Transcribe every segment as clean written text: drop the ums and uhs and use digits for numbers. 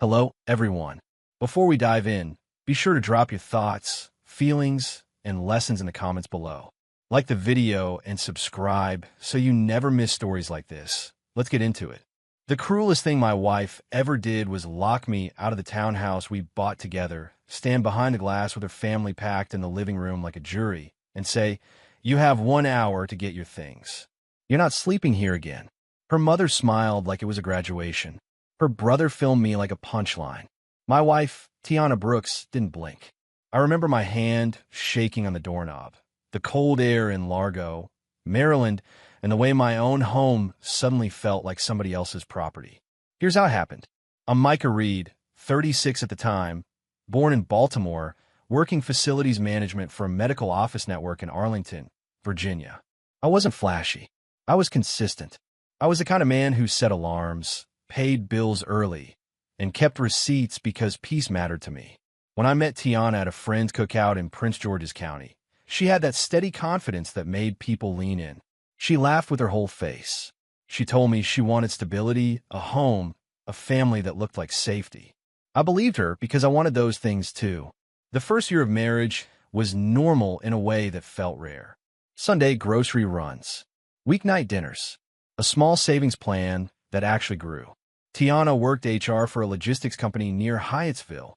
Hello, everyone. Before we dive in, be sure to drop your thoughts, feelings, and lessons in the comments below. Like the video and subscribe so you never miss stories like this. Let's get into it. The cruelest thing my wife ever did was lock me out of the townhouse we bought together, stand behind the glass with her family packed in the living room like a jury, and say, "You have 1 hour to get your things. You're not sleeping here again." Her mother smiled like it was a graduation. Her brother filmed me like a punchline. My wife, Tiana Brooks, didn't blink. I remember my hand shaking on the doorknob, the cold air in Largo, Maryland, and the way my own home suddenly felt like somebody else's property. Here's how it happened. I'm Micah Reed, 36 at the time, born in Baltimore, working facilities management for a medical office network in Arlington, Virginia. I wasn't flashy. I was consistent. I was the kind of man who set alarms, paid bills early, and kept receipts because peace mattered to me. When I met Tiana at a friend's cookout in Prince George's County, she had that steady confidence that made people lean in. She laughed with her whole face. She told me she wanted stability, a home, a family that looked like safety. I believed her because I wanted those things too. The first year of marriage was normal in a way that felt rare. Sunday grocery runs, weeknight dinners, a small savings plan that actually grew. Tiana worked HR for a logistics company near Hyattsville,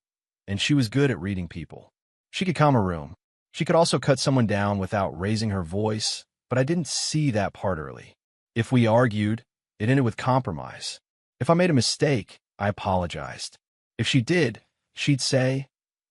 and she was good at reading people. She could calm a room. She could also cut someone down without raising her voice, but I didn't see that part early. If we argued, it ended with compromise. If I made a mistake, I apologized. If she did, she'd say,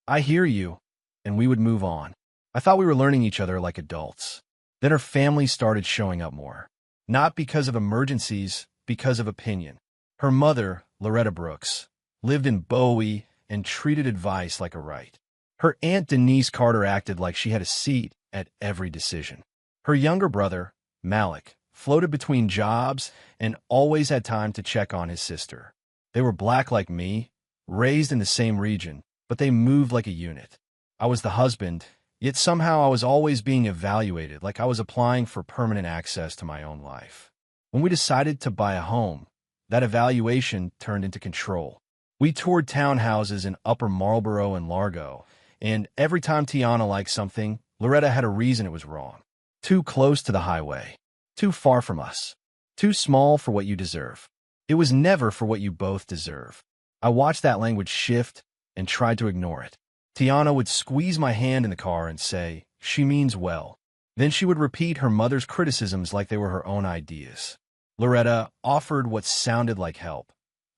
"I hear you," and we would move on. I thought we were learning each other like adults. Then her family started showing up more. Not because of emergencies, because of opinion. Her mother, Loretta Brooks, lived in Bowie and treated advice like a right. Her aunt Denise Carter acted like she had a seat at every decision. Her younger brother, Malik, floated between jobs and always had time to check on his sister. They were black like me, raised in the same region, but they moved like a unit. I was the husband, yet somehow I was always being evaluated like I was applying for permanent access to my own life. When we decided to buy a home, that evaluation turned into control. We toured townhouses in Upper Marlboro and Largo, and every time Tiana liked something, Loretta had a reason it was wrong. Too close to the highway. Too far from us. Too small for what you deserve. It was never for what you both deserve. I watched that language shift and tried to ignore it. Tiana would squeeze my hand in the car and say, "She means well." Then she would repeat her mother's criticisms like they were her own ideas. Loretta offered what sounded like help.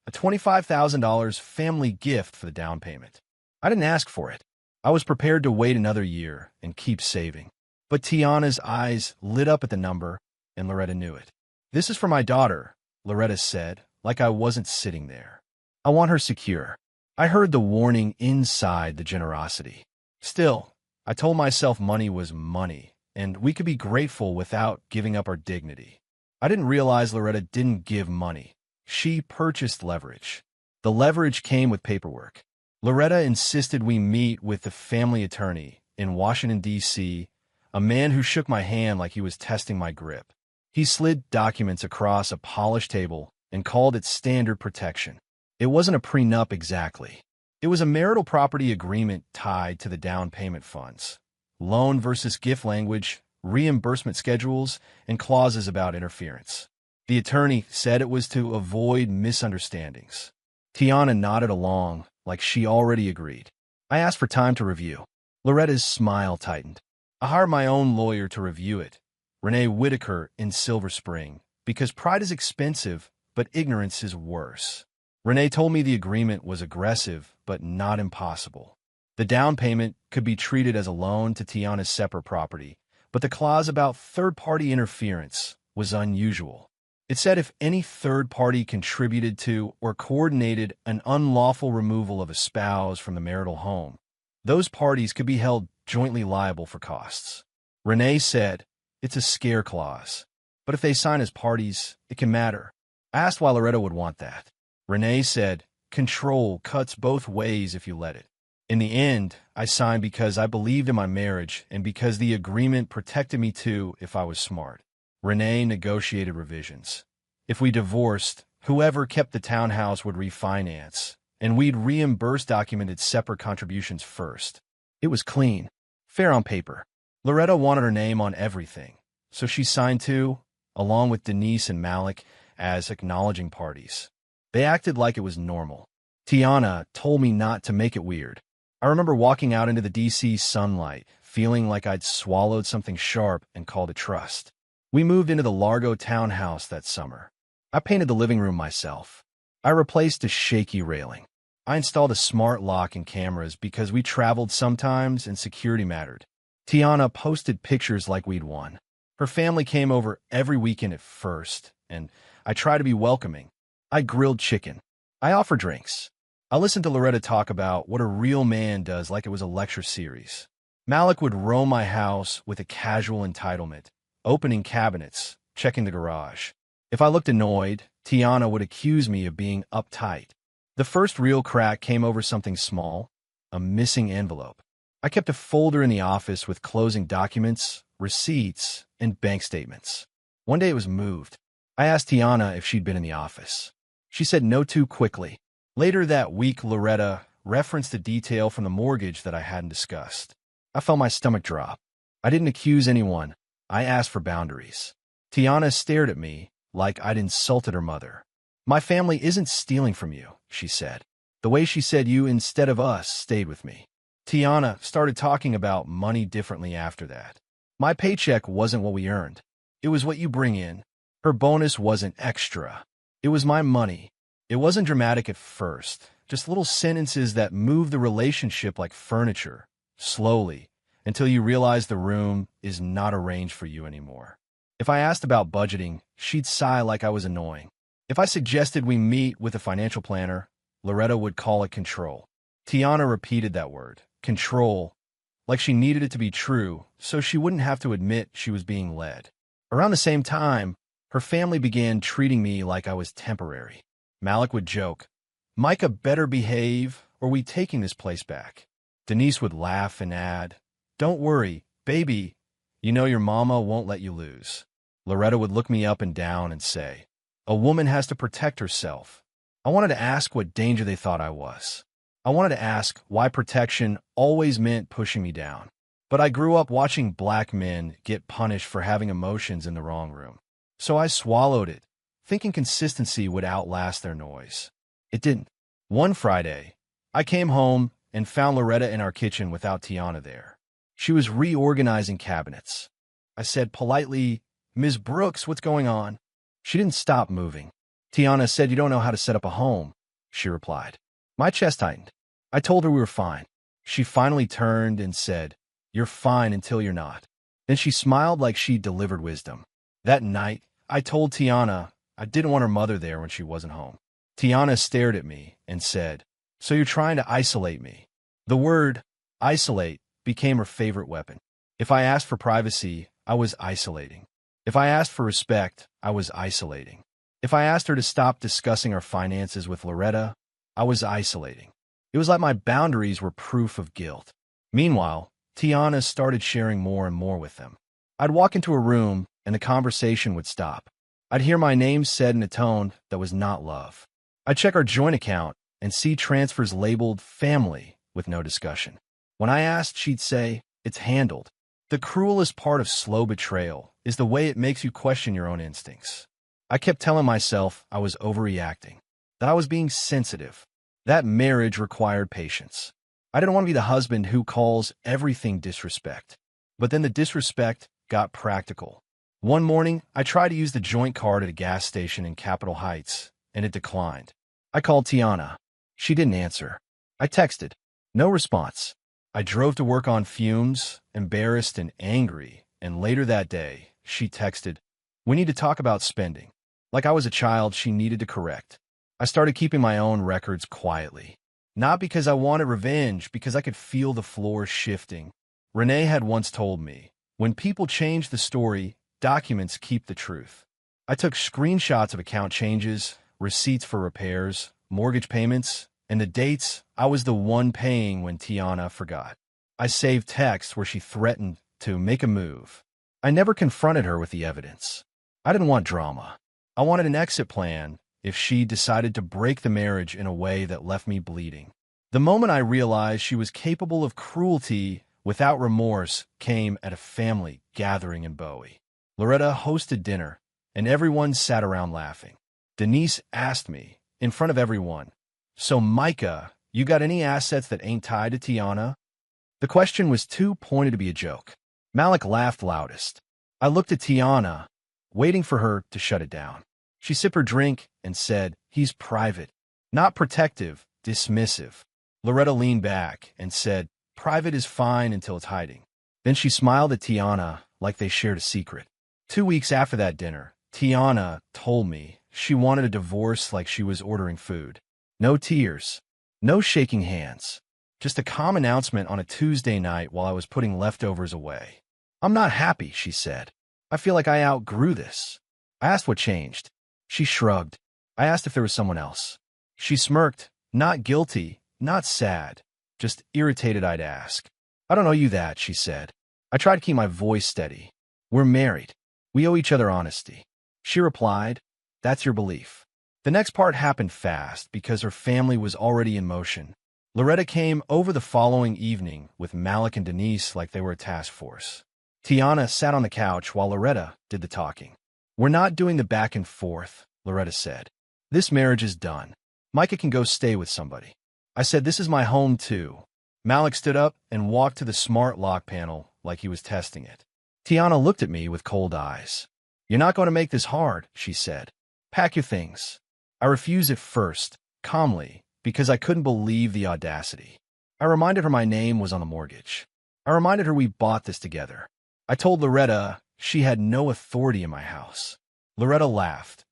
A $25,000 family gift for the down payment. I didn't ask for it. I was prepared to wait another year and keep saving. But Tiana's eyes lit up at the number, and Loretta knew it. "This is for my daughter," Loretta said, like I wasn't sitting there. "I want her secure." I heard the warning inside the generosity. Still, I told myself money was money, and we could be grateful without giving up our dignity. I didn't realize Loretta didn't give money. She purchased leverage. The leverage came with paperwork. Loretta insisted we meet with the family attorney in Washington, D.C., a man who shook my hand like he was testing my grip. He slid documents across a polished table and called it standard protection. It wasn't a prenup exactly. It was a marital property agreement tied to the down payment funds. Loan versus gift language, reimbursement schedules, and clauses about interference. The attorney said it was to avoid misunderstandings. Tiana nodded along like she already agreed. I asked for time to review. Loretta's smile tightened. I hired my own lawyer to review it, Renee Whitaker in Silver Spring, because pride is expensive, but ignorance is worse. Renee told me the agreement was aggressive, but not impossible. The down payment could be treated as a loan to Tiana's separate property, but the clause about third-party interference was unusual. It said if any third party contributed to or coordinated an unlawful removal of a spouse from the marital home, those parties could be held jointly liable for costs. Renee said, "It's a scare clause, but if they sign as parties, it can matter." I asked why Loretta would want that. Renee said, "Control cuts both ways if you let it." In the end, I signed because I believed in my marriage and because the agreement protected me too if I was smart. Renee negotiated revisions. If we divorced, whoever kept the townhouse would refinance, and we'd reimburse documented separate contributions first. It was clean, fair on paper. Loretta wanted her name on everything, so she signed too, along with Denise and Malik, as acknowledging parties. They acted like it was normal. Tiana told me not to make it weird. I remember walking out into the DC sunlight, feeling like I'd swallowed something sharp and called it trust. We moved into the Largo townhouse that summer. I painted the living room myself. I replaced a shaky railing. I installed a smart lock and cameras because we traveled sometimes and security mattered. Tiana posted pictures like we'd won. Her family came over every weekend at first, and I tried to be welcoming. I grilled chicken. I offered drinks. I listened to Loretta talk about what a real man does like it was a lecture series. Malik would roam my house with a casual entitlement, opening cabinets, checking the garage. If I looked annoyed, Tiana would accuse me of being uptight. The first real crack came over something small, a missing envelope. I kept a folder in the office with closing documents, receipts, and bank statements. One day it was moved. I asked Tiana if she'd been in the office. She said no too quickly. Later that week, Loretta referenced a detail from the mortgage that I hadn't discussed. I felt my stomach drop. I didn't accuse anyone. I asked for boundaries. Tiana stared at me like I'd insulted her mother. My family isn't stealing from you, she said. The way she said you instead of us stayed with me. Tiana started talking about money differently after that. My paycheck wasn't what we earned. It was what you bring in. Her bonus wasn't extra. It was my money. It wasn't dramatic at first, just little sentences that moved the relationship like furniture, slowly, until you realize the room is not arranged for you anymore. If I asked about budgeting, she'd sigh like I was annoying. If I suggested we meet with a financial planner, Loretta would call it control. Tiana repeated that word, control, like she needed it to be true so she wouldn't have to admit she was being led. Around the same time, her family began treating me like I was temporary. Malik would joke, "Micah better behave or we taking this place back." Denise would laugh and add, "Don't worry, baby, you know your mama won't let you lose." Loretta would look me up and down and say, "A woman has to protect herself." I wanted to ask what danger they thought I was. I wanted to ask why protection always meant pushing me down. But I grew up watching black men get punished for having emotions in the wrong room. So I swallowed it, thinking consistency would outlast their noise. It didn't. One Friday, I came home and found Loretta in our kitchen without Tiana there. She was reorganizing cabinets. I said politely, "Ms. Brooks, what's going on?" She didn't stop moving. "Tiana said you don't know how to set up a home," she replied. My chest tightened. I told her we were fine. She finally turned and said, "You're fine until you're not." Then she smiled like she'd delivered wisdom. That night, I told Tiana I didn't want her mother there when she wasn't home. Tiana stared at me and said, "So you're trying to isolate me." The word isolate became her favorite weapon. If I asked for privacy, I was isolating. If I asked for respect, I was isolating. If I asked her to stop discussing our finances with Loretta, I was isolating. It was like my boundaries were proof of guilt. Meanwhile, Tiana started sharing more and more with them. I'd walk into a room and the conversation would stop. I'd hear my name said in a tone that was not love. I'd check our joint account and see transfers labeled family with no discussion. When I asked, she'd say, "It's handled." The cruelest part of slow betrayal is the way it makes you question your own instincts. I kept telling myself I was overreacting, that I was being sensitive. That marriage required patience. I didn't want to be the husband who calls everything disrespect. But then the disrespect got practical. One morning, I tried to use the joint card at a gas station in Capitol Heights, and it declined. I called Tiana. She didn't answer. I texted. No response. I drove to work on fumes, embarrassed and angry, and later that day, she texted, "We need to talk about spending." Like I was a child she needed to correct. I started keeping my own records quietly. Not because I wanted revenge, because I could feel the floor shifting. Renee had once told me, when people change the story, documents keep the truth. I took screenshots of account changes, receipts for repairs, mortgage payments, and the dates I was the one paying when Tiana forgot. I saved texts where she threatened to make a move. I never confronted her with the evidence. I didn't want drama. I wanted an exit plan if she decided to break the marriage in a way that left me bleeding. The moment I realized she was capable of cruelty without remorse came at a family gathering in Bowie. Loretta hosted dinner, and everyone sat around laughing. Denise asked me, in front of everyone, "So, Micah, you got any assets that ain't tied to Tiana?" The question was too pointed to be a joke. Malik laughed loudest. I looked at Tiana, waiting for her to shut it down. She sipped her drink and said, "He's private. Not protective, dismissive." Loretta leaned back and said, "Private is fine until it's hiding." Then she smiled at Tiana like they shared a secret. 2 weeks after that dinner, Tiana told me she wanted a divorce like she was ordering food. No tears, no shaking hands, just a calm announcement on a Tuesday night while I was putting leftovers away. "I'm not happy," she said. "I feel like I outgrew this." I asked what changed. She shrugged. I asked if there was someone else. She smirked, not guilty, not sad, just irritated I'd ask. "I don't owe you that," she said. I tried to keep my voice steady. "We're married. We owe each other honesty." She replied, "That's your belief." The next part happened fast because her family was already in motion. Loretta came over the following evening with Malik and Denise like they were a task force. Tiana sat on the couch while Loretta did the talking. "We're not doing the back and forth," Loretta said. "This marriage is done. Micah can go stay with somebody." I said, "This is my home too." Malik stood up and walked to the smart lock panel like he was testing it. Tiana looked at me with cold eyes. "You're not going to make this hard," she said. "Pack your things." I refused at first, calmly, because I couldn't believe the audacity. I reminded her my name was on the mortgage. I reminded her we bought this together. I told Loretta she had no authority in my house. Loretta laughed,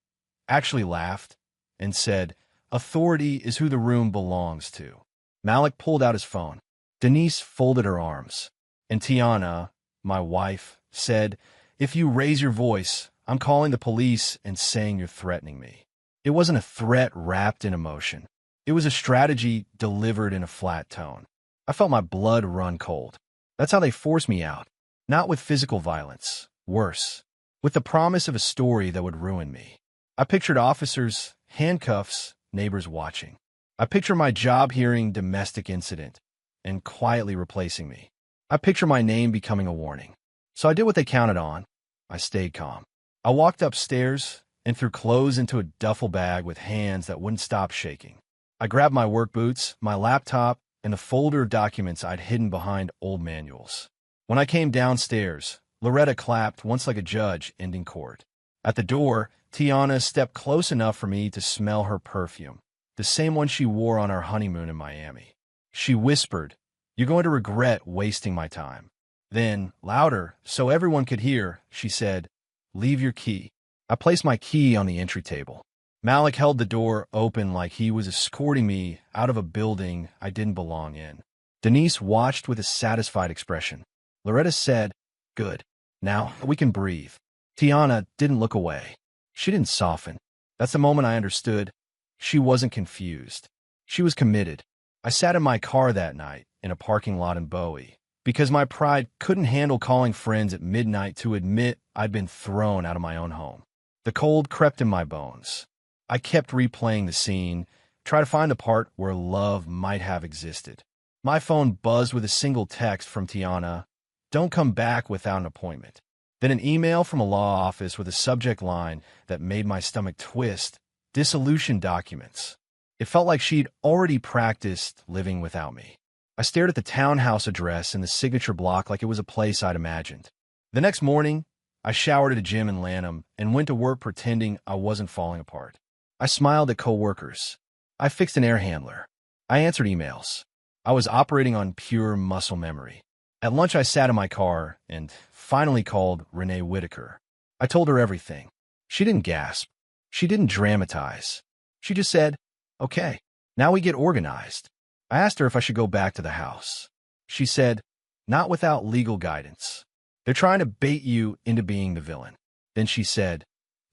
actually laughed, and said, "Authority is who the room belongs to." Malik pulled out his phone. Denise folded her arms. And Tiana, my wife, said, "If you raise your voice, I'm calling the police and saying you're threatening me." It wasn't a threat wrapped in emotion. It was a strategy delivered in a flat tone. I felt my blood run cold. That's how they forced me out. Not with physical violence. Worse. With the promise of a story that would ruin me. I pictured officers, handcuffs, neighbors watching. I picture my job hearing domestic incident and quietly replacing me. I picture my name becoming a warning. So I did what they counted on. I stayed calm. I walked upstairs and threw clothes into a duffel bag with hands that wouldn't stop shaking. I grabbed my work boots, my laptop, and the folder of documents I'd hidden behind old manuals. When I came downstairs, Loretta clapped once like a judge ending court. At the door, Tiana stepped close enough for me to smell her perfume, the same one she wore on our honeymoon in Miami. She whispered, "You're going to regret wasting my time." Then, louder, so everyone could hear, she said, "Leave your key." I placed my key on the entry table. Malik held the door open like he was escorting me out of a building I didn't belong in. Denise watched with a satisfied expression. Loretta said, "Good. Now we can breathe." Tiana didn't look away. She didn't soften. That's the moment I understood. She wasn't confused. She was committed. I sat in my car that night in a parking lot in Bowie because my pride couldn't handle calling friends at midnight to admit I'd been thrown out of my own home. The cold crept in my bones. I kept replaying the scene, trying to find the part where love might have existed. My phone buzzed with a single text from Tiana, "Don't come back without an appointment." Then an email from a law office with a subject line that made my stomach twist, "Dissolution documents." It felt like she'd already practiced living without me. I stared at the townhouse address in the signature block like it was a place I'd imagined. The next morning, I showered at a gym in Lanham and went to work pretending I wasn't falling apart. I smiled at coworkers. I fixed an air handler. I answered emails. I was operating on pure muscle memory. At lunch, I sat in my car and finally called Renee Whitaker. I told her everything. She didn't gasp. She didn't dramatize. She just said, "Okay, now we get organized." I asked her if I should go back to the house. She said, "Not without legal guidance. They're trying to bait you into being the villain." Then she said,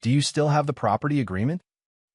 "Do you still have the property agreement?"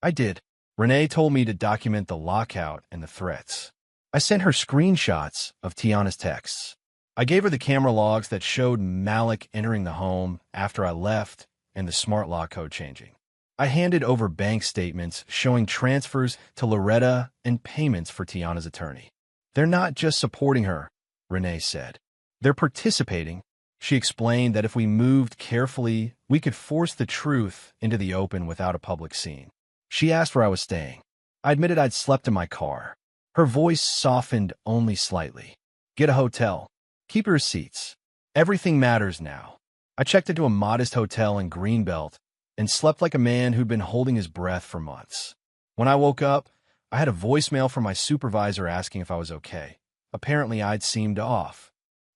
I did. Renee told me to document the lockout and the threats. I sent her screenshots of Tiana's texts. I gave her the camera logs that showed Malik entering the home after I left and the smart lock code changing. I handed over bank statements showing transfers to Loretta and payments for Tiana's attorney. They're not just supporting her, Renee said. They're participating. She explained that if we moved carefully, we could force the truth into the open without a public scene. She asked where I was staying. I admitted I'd slept in my car. Her voice softened only slightly. Get a hotel. Keep your receipts. Everything matters now. I checked into a modest hotel in Greenbelt and slept like a man who'd been holding his breath for months. When I woke up, I had a voicemail from my supervisor asking if I was okay. Apparently, I'd seemed off.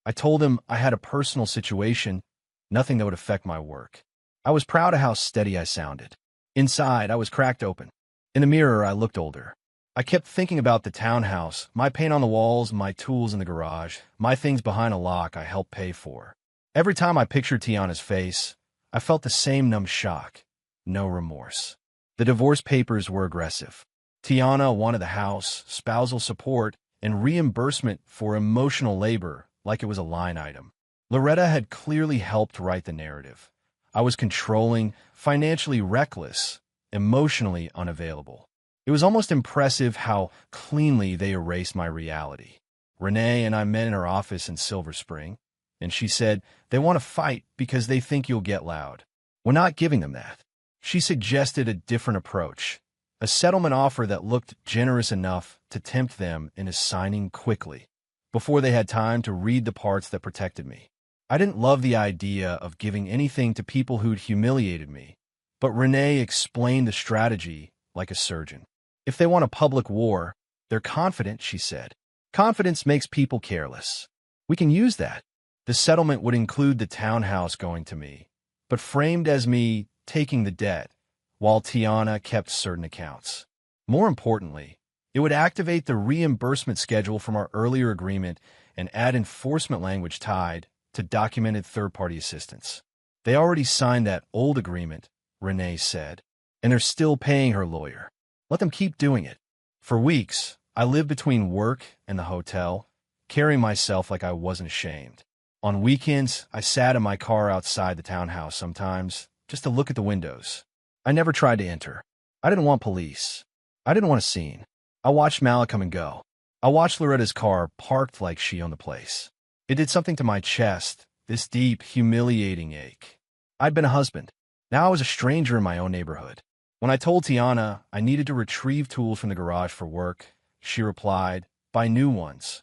I told him I had a personal situation, nothing that would affect my work. I was proud of how steady I sounded. Inside, I was cracked open. In the mirror, I looked older. I kept thinking about the townhouse, my paint on the walls, my tools in the garage, my things behind a lock I helped pay for. Every time I pictured Tiana's face, I felt the same numb shock, no remorse. The divorce papers were aggressive. Tiana wanted the house, spousal support, and reimbursement for emotional labor like it was a line item. Loretta had clearly helped write the narrative. I was controlling, financially reckless, emotionally unavailable. It was almost impressive how cleanly they erased my reality. Renee and I met in her office in Silver Spring, and she said, they want to fight because they think you'll get loud. We're not giving them that. She suggested a different approach, a settlement offer that looked generous enough to tempt them into signing quickly, before they had time to read the parts that protected me. I didn't love the idea of giving anything to people who'd humiliated me, but Renee explained the strategy like a surgeon. If they want a public war, they're confident, she said. Confidence makes people careless. We can use that. The settlement would include the townhouse going to me, but framed as me taking the debt, while Tiana kept certain accounts. More importantly, it would activate the reimbursement schedule from our earlier agreement and add enforcement language tied to documented third-party assistance. They already signed that old agreement, Renee said, and they're still paying her lawyer. Let them keep doing it. For weeks, I lived between work and the hotel, carrying myself like I wasn't ashamed. On weekends, I sat in my car outside the townhouse sometimes, just to look at the windows. I never tried to enter. I didn't want police. I didn't want a scene. I watched Malik come and go. I watched Loretta's car parked like she owned the place. It did something to my chest, this deep, humiliating ache. I'd been a husband. Now I was a stranger in my own neighborhood. When I told Tiana I needed to retrieve tools from the garage for work, she replied, buy new ones.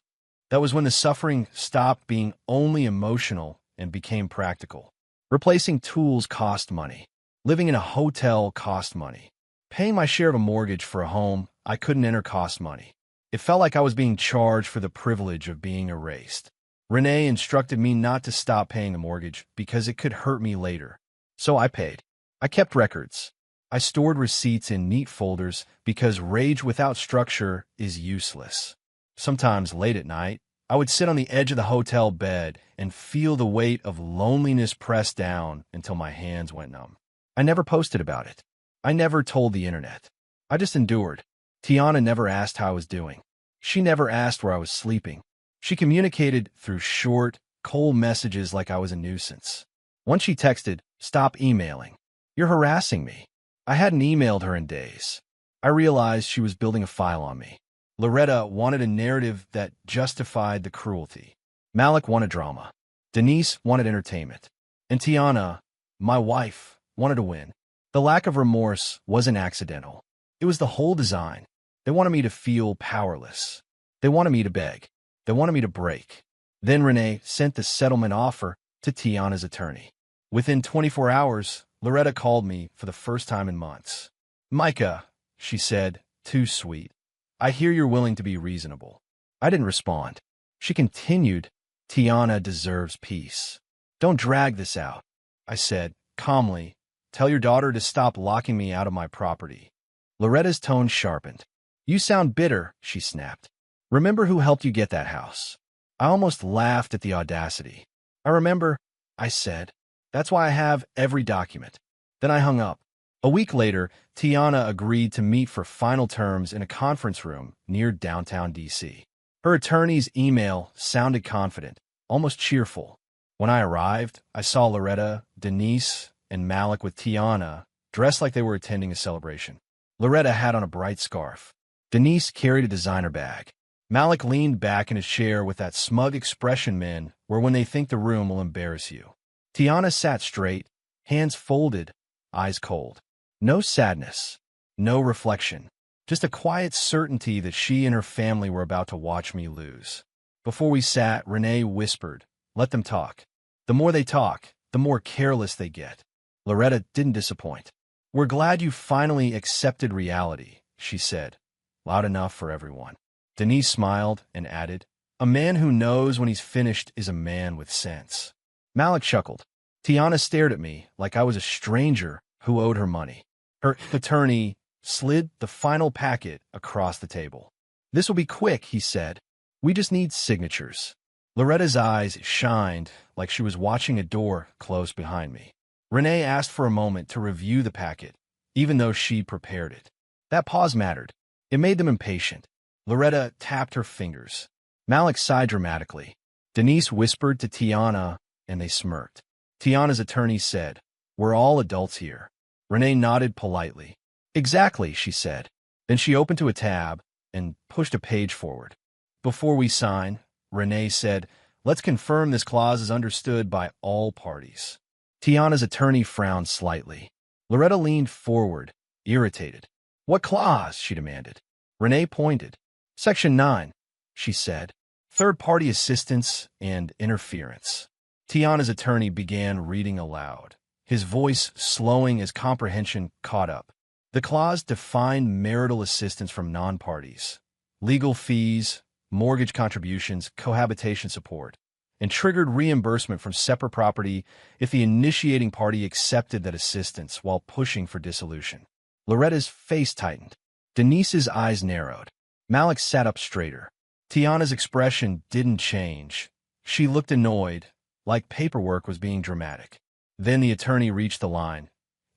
That was when the suffering stopped being only emotional and became practical. Replacing tools cost money. Living in a hotel cost money. Paying my share of a mortgage for a home I couldn't enter cost money. It felt like I was being charged for the privilege of being erased. Renee instructed me not to stop paying the mortgage because it could hurt me later. So I paid. I kept records. I stored receipts in neat folders because rage without structure is useless. Sometimes late at night, I would sit on the edge of the hotel bed and feel the weight of loneliness press down until my hands went numb. I never posted about it. I never told the internet. I just endured. Tiana never asked how I was doing. She never asked where I was sleeping. She communicated through short, cold messages like I was a nuisance. Once she texted, stop emailing. You're harassing me. I hadn't emailed her in days. I realized she was building a file on me. Loretta wanted a narrative that justified the cruelty. Malik wanted drama. Denise wanted entertainment. And Tiana, my wife, wanted to win. The lack of remorse wasn't accidental. It was the whole design. They wanted me to feel powerless. They wanted me to beg. They wanted me to break. Then Renee sent the settlement offer to Tiana's attorney. Within 24 hours, Loretta called me for the first time in months. Micah, she said, too sweet. I hear you're willing to be reasonable. I didn't respond. She continued, Tiana deserves peace. Don't drag this out. I said, calmly, tell your daughter to stop locking me out of my property. Loretta's tone sharpened. You sound bitter, she snapped. Remember who helped you get that house? I almost laughed at the audacity. I remember, I said. That's why I have every document. Then I hung up. A week later, Tiana agreed to meet for final terms in a conference room near downtown D.C. Her attorney's email sounded confident, almost cheerful. When I arrived, I saw Loretta, Denise, and Malik with Tiana dressed like they were attending a celebration. Loretta had on a bright scarf. Denise carried a designer bag. Malik leaned back in his chair with that smug expression men wear when they think the room will embarrass you. Tiana sat straight, hands folded, eyes cold. No sadness, no reflection, just a quiet certainty that she and her family were about to watch me lose. Before we sat, Renee whispered, "Let them talk. The more they talk, the more careless they get." Loretta didn't disappoint. "We're glad you finally accepted reality," she said, loud enough for everyone. Denise smiled and added, "A man who knows when he's finished is a man with sense." Malik chuckled. Tiana stared at me like I was a stranger who owed her money. Her attorney slid the final packet across the table. "This will be quick," he said. "We just need signatures." Loretta's eyes shined like she was watching a door close behind me. Renee asked for a moment to review the packet, even though she prepared it. That pause mattered. It made them impatient. Loretta tapped her fingers. Malik sighed dramatically. Denise whispered to Tiana, and they smirked. Tiana's attorney said, "We're all adults here." Renee nodded politely. "Exactly," she said. Then she opened to a tab and pushed a page forward. "Before we sign," Renee said, "let's confirm this clause is understood by all parties." Tiana's attorney frowned slightly. Loretta leaned forward, irritated. "What clause?" she demanded. Renee pointed. "Section 9, she said. Third-party assistance and interference." Tiana's attorney began reading aloud, his voice slowing as comprehension caught up. The clause defined marital assistance from non-parties, legal fees, mortgage contributions, cohabitation support, and triggered reimbursement from separate property if the initiating party accepted that assistance while pushing for dissolution. Loretta's face tightened. Denise's eyes narrowed. Malik sat up straighter. Tiana's expression didn't change. She looked annoyed, like paperwork was being dramatic. Then the attorney reached the line.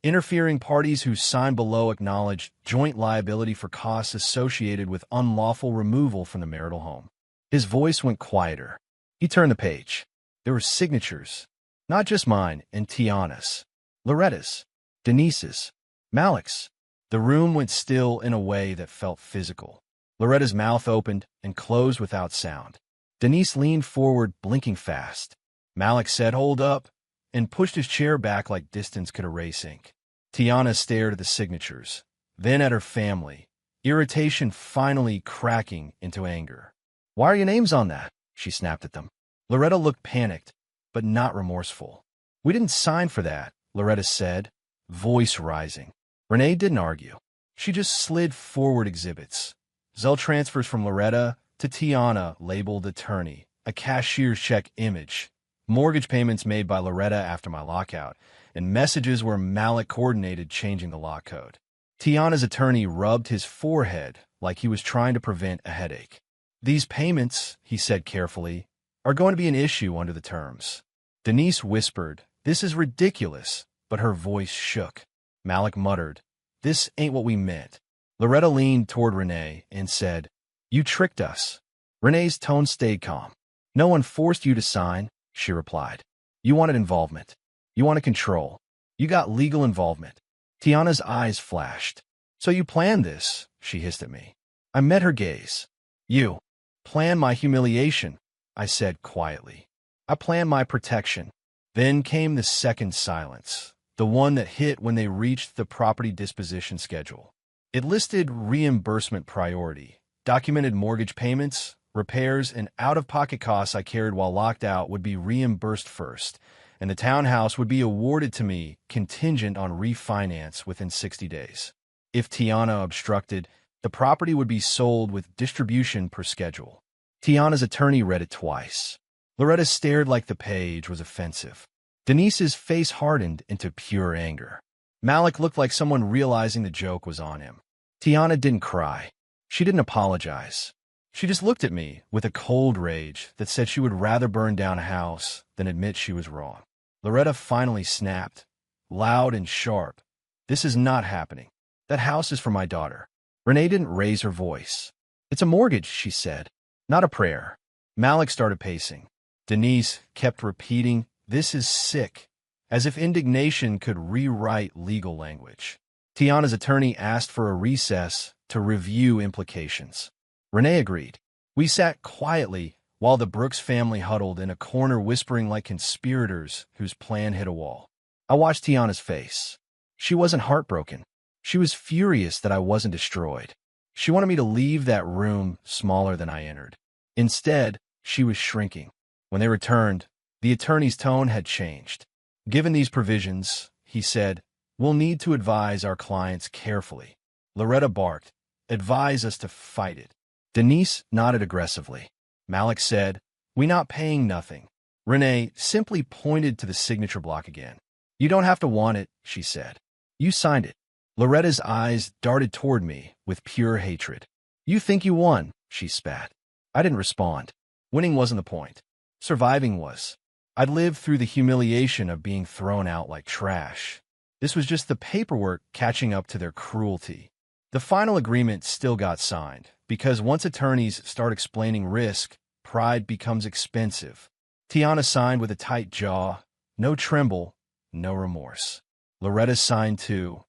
Interfering parties who sign below acknowledge joint liability for costs associated with unlawful removal from the marital home. His voice went quieter. He turned the page. There were signatures, not just mine and Tiana's, Loretta's, Denise's, Malik's. The room went still in a way that felt physical. Loretta's mouth opened and closed without sound. Denise leaned forward, blinking fast. Malik said, "Hold up," and pushed his chair back like distance could erase ink. Tiana stared at the signatures, then at her family, irritation finally cracking into anger. "Why are your names on that?" she snapped at them. Loretta looked panicked, but not remorseful. "We didn't sign for that," Loretta said, voice rising. Renee didn't argue. She just slid forward exhibits. Zelle transfers from Loretta to Tiana labeled attorney, a cashier's check image, mortgage payments made by Loretta after my lockout, and messages where Malik coordinated changing the lock code. Tiana's attorney rubbed his forehead like he was trying to prevent a headache. "These payments," he said carefully, "are going to be an issue under the terms." Denise whispered, "This is ridiculous," but her voice shook. Malik muttered, "This ain't what we meant." Loretta leaned toward Renee and said, "You tricked us." Renee's tone stayed calm. "No one forced you to sign," she replied. "You wanted involvement. You wanted control. You got legal involvement." Tiana's eyes flashed. "So you planned this," she hissed at me. I met her gaze. "You planned my humiliation," I said quietly. "I planned my protection." Then came the second silence, the one that hit when they reached the property disposition schedule. It listed reimbursement priority, documented mortgage payments, repairs, and out-of-pocket costs I carried while locked out would be reimbursed first, and the townhouse would be awarded to me contingent on refinance within 60 days. If Tiana obstructed, the property would be sold with distribution per schedule. Tiana's attorney read it twice. Loretta stared like the page was offensive. Denise's face hardened into pure anger. Malik looked like someone realizing the joke was on him. Tiana didn't cry. She didn't apologize. She just looked at me with a cold rage that said she would rather burn down a house than admit she was wrong. Loretta finally snapped, loud and sharp. "This is not happening. That house is for my daughter." Renee didn't raise her voice. "It's a mortgage," she said, "not a prayer." Malik started pacing. Denise kept repeating, "This is sick. as if indignation could rewrite legal language. Tiana's attorney asked for a recess to review implications. Renee agreed. We sat quietly while the Brooks family huddled in a corner whispering like conspirators whose plan hit a wall. I watched Tiana's face. She wasn't heartbroken. She was furious that I wasn't destroyed. She wanted me to leave that room smaller than I entered. Instead, she was shrinking. When they returned, the attorney's tone had changed. Given these provisions, he said, we'll need to advise our clients carefully. Loretta barked, advise us to fight it. Denise nodded aggressively. Malik said, we not paying nothing. Renee simply pointed to the signature block again. You don't have to want it, she said. You signed it. Loretta's eyes darted toward me with pure hatred. You think you won, she spat. I didn't respond. Winning wasn't the point. Surviving was. I'd lived through the humiliation of being thrown out like trash. This was just the paperwork catching up to their cruelty. The final agreement still got signed, because once attorneys start explaining risk, pride becomes expensive. Tiana signed with a tight jaw, no tremble, no remorse. Loretta signed too,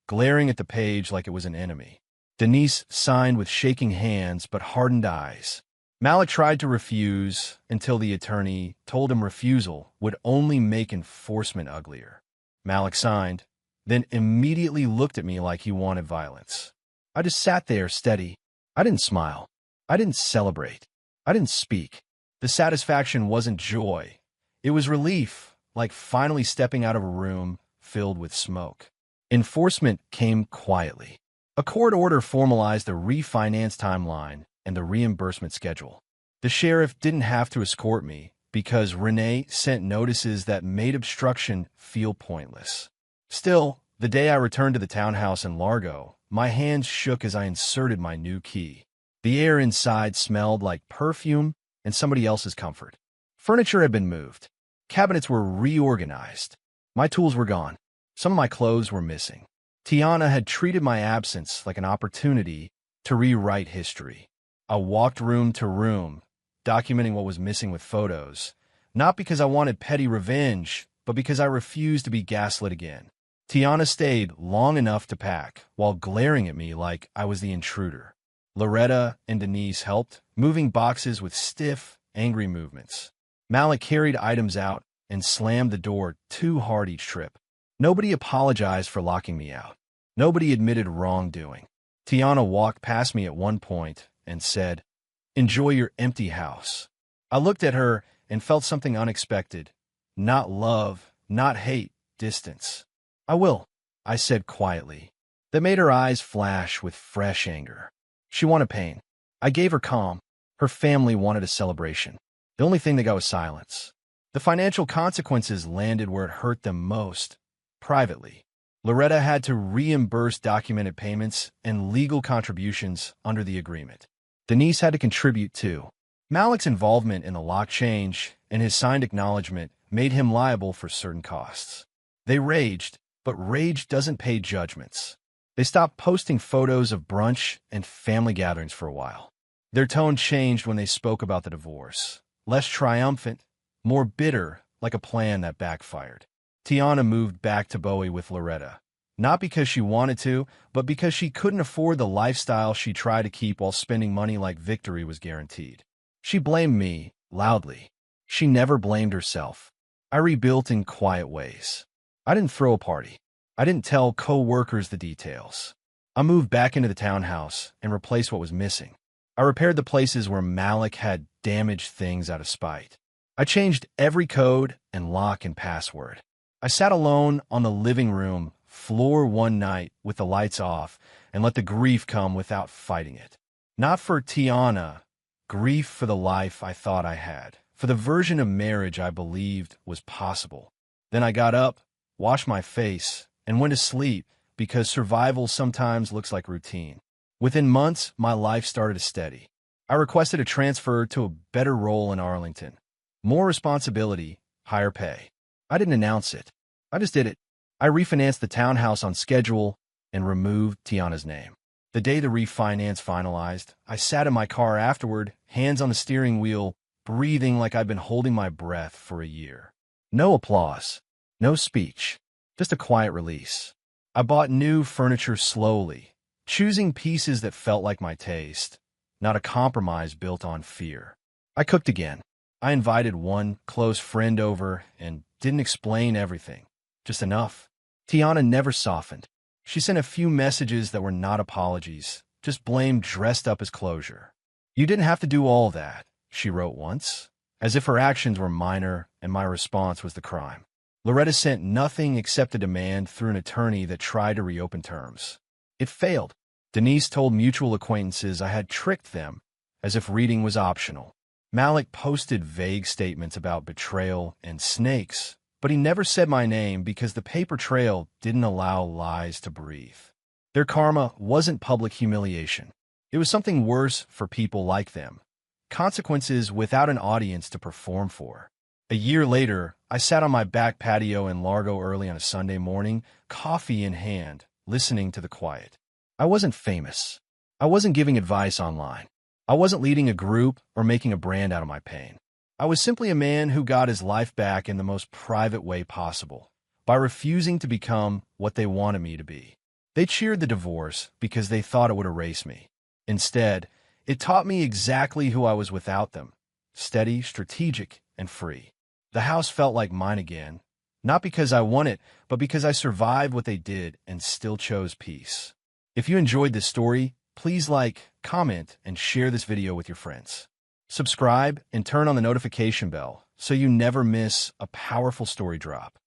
glaring at the page like it was an enemy. Denise signed with shaking hands but hardened eyes. Malik tried to refuse until the attorney told him refusal would only make enforcement uglier. Malik signed, then immediately looked at me like he wanted violence. I just sat there steady. I didn't smile. I didn't celebrate. I didn't speak. The satisfaction wasn't joy. It was relief, like finally stepping out of a room filled with smoke. Enforcement came quietly. A court order formalized the refinance timeline and the reimbursement schedule. The sheriff didn't have to escort me because Renee sent notices that made obstruction feel pointless. Still, the day I returned to the townhouse in Largo, my hands shook as I inserted my new key. The air inside smelled like perfume and somebody else's comfort. Furniture had been moved. Cabinets were reorganized. My tools were gone. Some of my clothes were missing. Tiana had treated my absence like an opportunity to rewrite history. I walked room to room, documenting what was missing with photos, not because I wanted petty revenge, but because I refused to be gaslit again. Tiana stayed long enough to pack, while glaring at me like I was the intruder. Loretta and Denise helped, moving boxes with stiff, angry movements. Malik carried items out and slammed the door too hard each trip. Nobody apologized for locking me out. Nobody admitted wrongdoing. Tiana walked past me at one point and said, "Enjoy your empty house." I looked at her and felt something unexpected. Not love, not hate, distance. "I will," I said quietly. That made her eyes flash with fresh anger. She wanted pain. I gave her calm. Her family wanted a celebration. The only thing they got was silence. The financial consequences landed where it hurt them most, privately. Loretta had to reimburse documented payments and legal contributions under the agreement. Denise had to contribute too. Malik's involvement in the lock change and his signed acknowledgement made him liable for certain costs. They raged, but rage doesn't pay judgments. They stopped posting photos of brunch and family gatherings for a while. Their tone changed when they spoke about the divorce. Less triumphant, more bitter, like a plan that backfired. Tiana moved back to Bowie with Loretta. Not because she wanted to, but because she couldn't afford the lifestyle she tried to keep while spending money like victory was guaranteed. She blamed me, loudly. She never blamed herself. I rebuilt in quiet ways. I didn't throw a party. I didn't tell co-workers the details. I moved back into the townhouse and replaced what was missing. I repaired the places where Malik had damaged things out of spite. I changed every code and lock and password. I sat alone on the living room floor one night with the lights off and let the grief come without fighting it. Not for Tiana, grief for the life I thought I had, for the version of marriage I believed was possible. Then I got up, washed my face, and went to sleep because survival sometimes looks like routine. Within months, my life started to steady. I requested a transfer to a better role in Arlington. More responsibility, higher pay. I didn't announce it. I just did it. I refinanced the townhouse on schedule and removed Tiana's name. The day the refinance finalized, I sat in my car afterward, hands on the steering wheel, breathing like I'd been holding my breath for a year. No applause. No speech, just a quiet release. I bought new furniture slowly, choosing pieces that felt like my taste, not a compromise built on fear. I cooked again. I invited one close friend over and didn't explain everything, just enough. Tiana never softened. She sent a few messages that were not apologies, just blame dressed up as closure. "You didn't have to do all that," she wrote once, as if her actions were minor and my response was the crime. Loretta sent nothing except a demand through an attorney that tried to reopen terms. It failed. Denise told mutual acquaintances I had tricked them, as if reading was optional. Malik posted vague statements about betrayal and snakes, but he never said my name because the paper trail didn't allow lies to breathe. Their karma wasn't public humiliation. It was something worse for people like them. Consequences without an audience to perform for. A year later, I sat on my back patio in Largo early on a Sunday morning, coffee in hand, listening to the quiet. I wasn't famous. I wasn't giving advice online. I wasn't leading a group or making a brand out of my pain. I was simply a man who got his life back in the most private way possible, by refusing to become what they wanted me to be. They cheered the divorce because they thought it would erase me. Instead, it taught me exactly who I was without them: steady, strategic, and free. The house felt like mine again, not because I won it, but because I survived what they did and still chose peace. If you enjoyed this story, please like, comment, and share this video with your friends. Subscribe and turn on the notification bell so you never miss a powerful story drop.